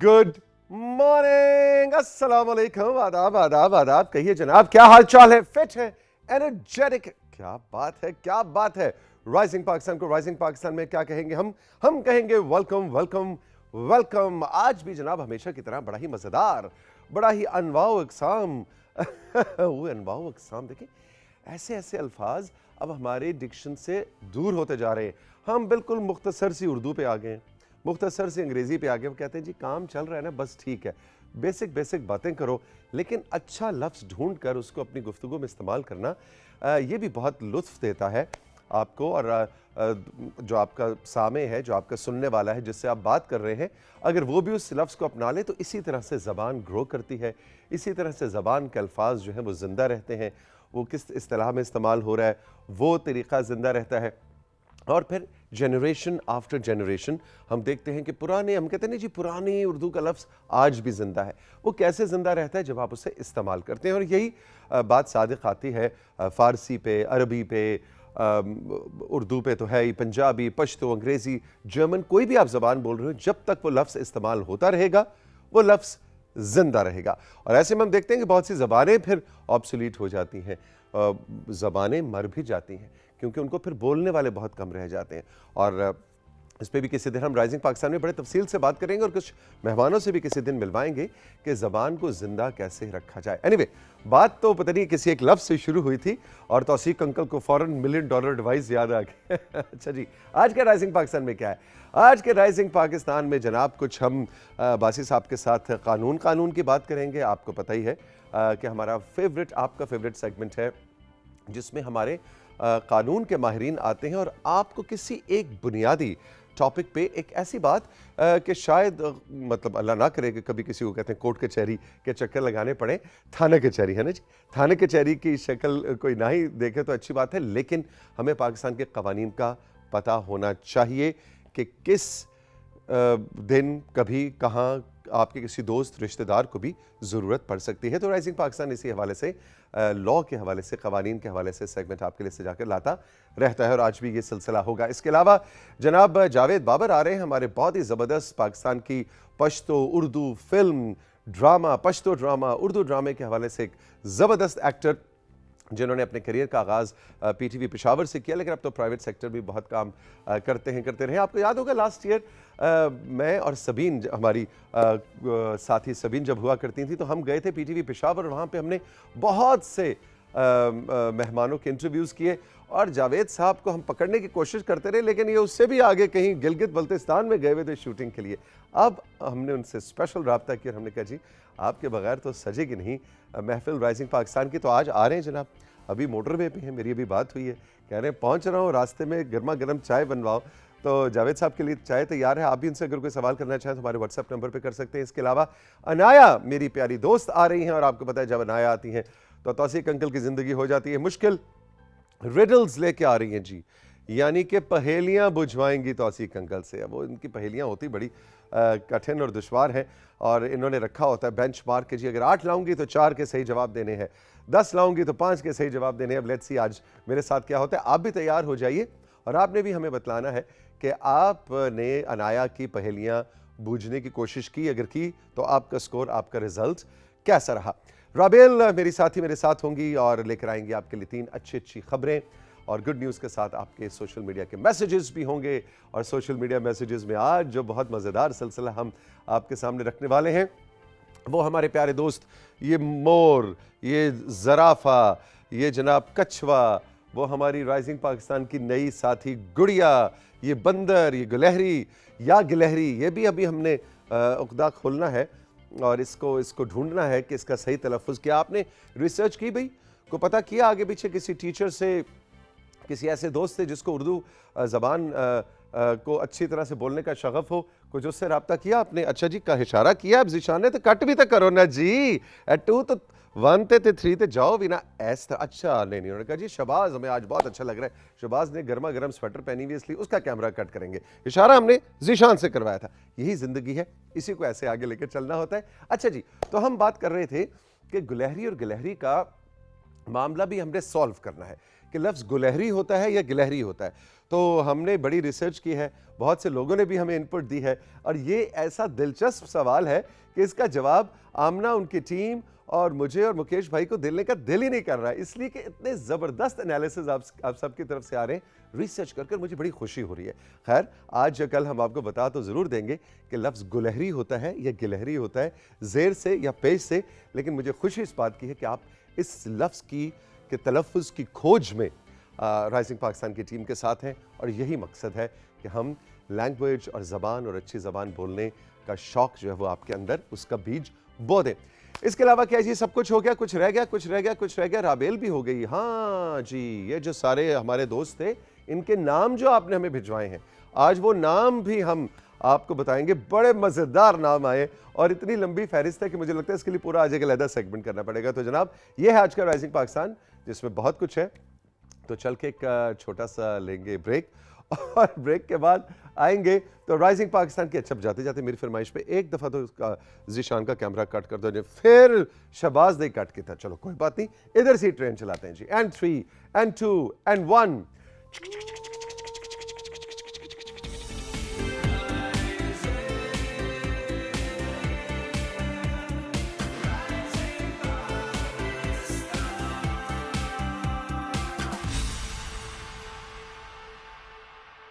Good morning, अस्सलाम वालेकुम, आदाब आदाब आदाब। कहिए जनाब, क्या हाल चाल है? फिट है, एनर्जेटिक है? क्या बात है, क्या बात है। राइजिंग पाकिस्तान को राइजिंग पाकिस्तान में क्या कहेंगे हम कहेंगे वेलकम वेलकम वेलकम। आज भी जनाब हमेशा की तरह बड़ा ही मजेदार, बड़ा ही अनवाओ इकसाम वो अनवाओ इकसाम देखिए, ऐसे ऐसे अल्फाज अब हमारे डिक्शन से दूर होते जा रहे हैं। हम बिल्कुल मुख्तसर सी उर्दू पे आ गए हैं, मुख्तसर से अंग्रेज़ी पे आ गए। वो कहते हैं जी काम चल रहा है ना, बस ठीक है, बेसिक बेसिक बातें करो, लेकिन अच्छा लफ्ज़ ढूंढ कर उसको अपनी गुफ्तगू में इस्तेमाल करना, ये भी बहुत लुत्फ़ देता है आपको। और जो आपका सामे है, जो आपका सुनने वाला है, जिससे आप बात कर रहे हैं, अगर वो भी उस लफ्ज़ को अपना ले तो इसी तरह से ज़बान ग्रो करती है, इसी तरह से ज़बान के अल्फाज जो हैं वो ज़िंदा रहते हैं। वो किस इस्तिलाह में इस्तेमाल हो रहा है वो तरीक़ा ज़िंदा रहता है। और फिर जनरेशन आफ्टर जनरेशन हम देखते हैं कि पुराने, हम कहते हैं नहीं जी पुरानी उर्दू का लफ्ज़ आज भी ज़िंदा है। वो कैसे ज़िंदा रहता है? जब आप उसे इस्तेमाल करते हैं। और यही बात सादिक आती है फ़ारसी पे, अरबी पे, उर्दू पे तो है ही, पंजाबी, पश्तो, अंग्रेज़ी, जर्मन, कोई भी आप ज़बान बोल रहे हो, जब तक वो लफ्ज़ इस्तेमाल होता रहेगा वो लफ्ज़ ज़िंदा रहेगा। और ऐसे में हम देखते हैं कि बहुत सी ज़बानें फिर ऑब्सोलीट हो जाती हैं, ज़बानें मर भी जाती हैं, क्योंकि उनको फिर बोलने वाले बहुत कम रह जाते हैं। और इस पर भी किसी दिन हम राइजिंग पाकिस्तान में बड़े तफसील से बात करेंगे और कुछ मेहमानों से भी किसी दिन मिलवाएंगे कि ज़बान को ज़िंदा कैसे रखा जाए। एनीवे, बात तो पता नहीं किसी एक लफ्ज़ से शुरू हुई थी और तौसीक अंकल को फ़ौरन $1 मिलियन एडवाइस याद आ गया। अच्छा जी, आज के राइजिंग पाकिस्तान में क्या है? आज के राइजिंग पाकिस्तान में जनाब कुछ हम बासी साहब के साथ कानून की बात करेंगे। आपको पता ही है कि हमारा फेवरेट, आपका फेवरेट सेगमेंट है जिसमें हमारे कानून के माहिरीन आते हैं और आपको किसी एक बुनियादी टॉपिक पे एक ऐसी बात कि शायद मतलब अल्लाह ना करे कि कभी किसी को कहते हैं कोर्ट कचहरी के चक्कर लगाने पड़े, थाना कचहरी है ना जी, थाना कचहरी की शक्ल कोई ना ही देखे तो अच्छी बात है, लेकिन हमें पाकिस्तान के कवानीन का पता होना चाहिए कि किस दिन, कभी, कहाँ आपके किसी दोस्त रिश्तेदार को भी ज़रूरत पड़ सकती है। तो राइजिंग पाकिस्तान इसी हवाले से, लॉ के हवाले से, कवानीन के हवाले से सेगमेंट आपके लिए सजा कर लाता रहता है और आज भी ये सिलसिला होगा। इसके अलावा जनाब जावेद बाबर आ रहे हैं, हमारे बहुत ही ज़बरदस्त पाकिस्तान की Pashto Urdu film, drama, Pashto drama, Urdu ड्रामे के हवाले से एक ज़बरदस्त एक्टर जिन्होंने अपने करियर का आगाज़ पीटीवी पेशावर से किया, लेकिन अब तो प्राइवेट सेक्टर भी बहुत काम करते रहे। आपको याद होगा लास्ट ईयर मैं और सबीन, हमारी साथी सबीन जब हुआ करती थी, तो हम गए थे पीटीवी पेशावर और वहाँ पे हमने बहुत से मेहमानों के इंटरव्यूज़ किए और जावेद साहब को हम पकड़ने की कोशिश करते रहे, लेकिन ये उससे भी आगे कहीं गिलगित बल्तिस्तान में गए हुए थे शूटिंग के लिए। अब हमने उनसे स्पेशल रब्ता किया और हमने कहा जी आपके बगैर तो सजेगी नहीं महफिल राइजिंग पाकिस्तान की। तो आज आ रहे हैं जनाब, अभी मोटरवे पे हैं, मेरी अभी बात हुई है, कह रहे हैं पहुंच रहा हूँ, रास्ते में गर्मा गर्म चाय बनवाओ। तो जावेद साहब के लिए चाय तैयार है, आप भी उनसे अगर कोई सवाल करना चाहें तो हमारे व्हाट्सएप नंबर पे कर सकते हैं। इसके अलावा अनाया मेरी प्यारी दोस्त आ रही हैं और आपको पता है जब अनाया आती हैं तो तौसीक अंकल की ज़िंदगी हो जाती है मुश्किल। रिडल्स लेके आ रही हैं जी, यानी कि पहेलियां बुझवाएंगी तौसीक अंकल से। अब वो इनकी पहेलियां होती बड़ी कठिन और दुश्वार हैं और इन्होंने रखा होता है बेंच मार्क के जी, अगर 8 लाऊंगी तो 4 के सही जवाब देने हैं, 10 लाऊंगी तो 5 के सही जवाब देने हैं। अब लेट्स सी आज मेरे साथ क्या होता है। आप भी तैयार हो जाइए और आपने भी हमें बतलाना है कि आपने अनाया की पहेलियां बूझने की कोशिश की, अगर की तो आपका स्कोर, आपका रिजल्ट कैसा रहा। राबेल मेरी साथी मेरे साथ होंगी और लेकर आएंगी आपके लिए 3 अच्छी खबरें और गुड न्यूज़ के साथ आपके सोशल मीडिया के मैसेजेस भी होंगे। और सोशल मीडिया मैसेजेस में आज जो बहुत मज़ेदार सिलसिला हम आपके सामने रखने वाले हैं वो हमारे प्यारे दोस्त, ये मोर, ये ज़राफ़ा, ये जनाब कछवा, वो हमारी राइजिंग पाकिस्तान की नई साथी गुड़िया, ये बंदर, ये गुलहरी या गिलहरी, ये भी अभी हमने उक़दा खोलना है और इसको ढूंढना है कि इसका सही तलफ़्फ़ुज़ क्या। आपने रिसर्च की भाई, को पता किया आगे पीछे किसी टीचर से, किसी ऐसे दोस्त से जिसको उर्दू ज़बान को अच्छी तरह से बोलने का शगफ हो, कुछ उससे रब्ता किया आपने? अच्छा जी, का इशारा किया, अब ज़िशान ने तो कट भी तो करो ना जी, 2 तो 1 थे 3 ते जाओ भी ना ऐसा। अच्छा नहीं, उन्होंने कहा जी शबाज, हमें आज बहुत अच्छा लग रहा है, शबाज ने गर्मा गर्म स्वेटर पहनी हुई इसलिए उसका कैमरा कट करेंगे। इशारा हमने ज़िशान से करवाया था। यही ज़िंदगी है, इसी को ऐसे आगे लेकर चलना होता है। अच्छा जी, तो हम बात कर रहे थे कि गुलहरी और गिलहरी का मामला भी हमने सॉल्व करना है। कि लफ्ज़ गुलहरी होता है या गिलहरी होता है। तो हमने बड़ी रिसर्च की है, बहुत से लोगों ने भी हमें इनपुट दी है और ये ऐसा दिलचस्प सवाल है कि इसका जवाब आमना, उनकी टीम और मुझे और मुकेश भाई को देने का दिल ही नहीं कर रहा है, इसलिए कि इतने ज़बरदस्त एनालिसिस आप सबकी तरफ से आ रहे हैं, रिसर्च कर मुझे बड़ी खुशी हो रही है। खैर, आज या कल हम आपको बता तो ज़रूर देंगे कि लफ्ज़ गुलहरी होता है या गिलहरी होता है, ज़ेर से या पेश से, लेकिन मुझे खुशी इस बात की है कि आप इस लफ्ज़ के तलफ़्फ़ुज़ की खोज में राइजिंग पाकिस्तान की टीम के साथ हैं और यही मकसद है कि हम लैंग्वेज और ज़बान और अच्छी ज़बान बोलने का शौक़ जो है वो आपके अंदर उसका बीज बो दें। इसके अलावा क्या जी सब कुछ हो गया, कुछ रह गया, कुछ रह गया, कुछ रह गया, राबेल भी हो गई। हाँ जी, ये जो सारे हमारे दोस्त थे, इनके नाम जो आपने हमें भिजवाए हैं, आज वो नाम भी हम आपको बताएंगे। बड़े मज़ेदार नाम आए और इतनी लंबी फहरिस्त है कि मुझे लगता है इसके लिए पूरा आज एक अलग सेगमेंट करना पड़ेगा। तो जनाब, ये है आज का राइजिंग पाकिस्तान, जिसमें बहुत कुछ है। तो चल के एक छोटा सा लेंगे ब्रेक और ब्रेक के बाद आएंगे तो राइजिंग पाकिस्तान की। अच्छा, जाते जाते मेरी फरमाइश पे एक दफ़ा तो उसका जीशान का कैमरा कट कर दो, फिर शहबाज नहीं कट के था। चलो कोई बात नहीं, इधर से ट्रेन चलाते हैं जी। And 3 and 2 and 1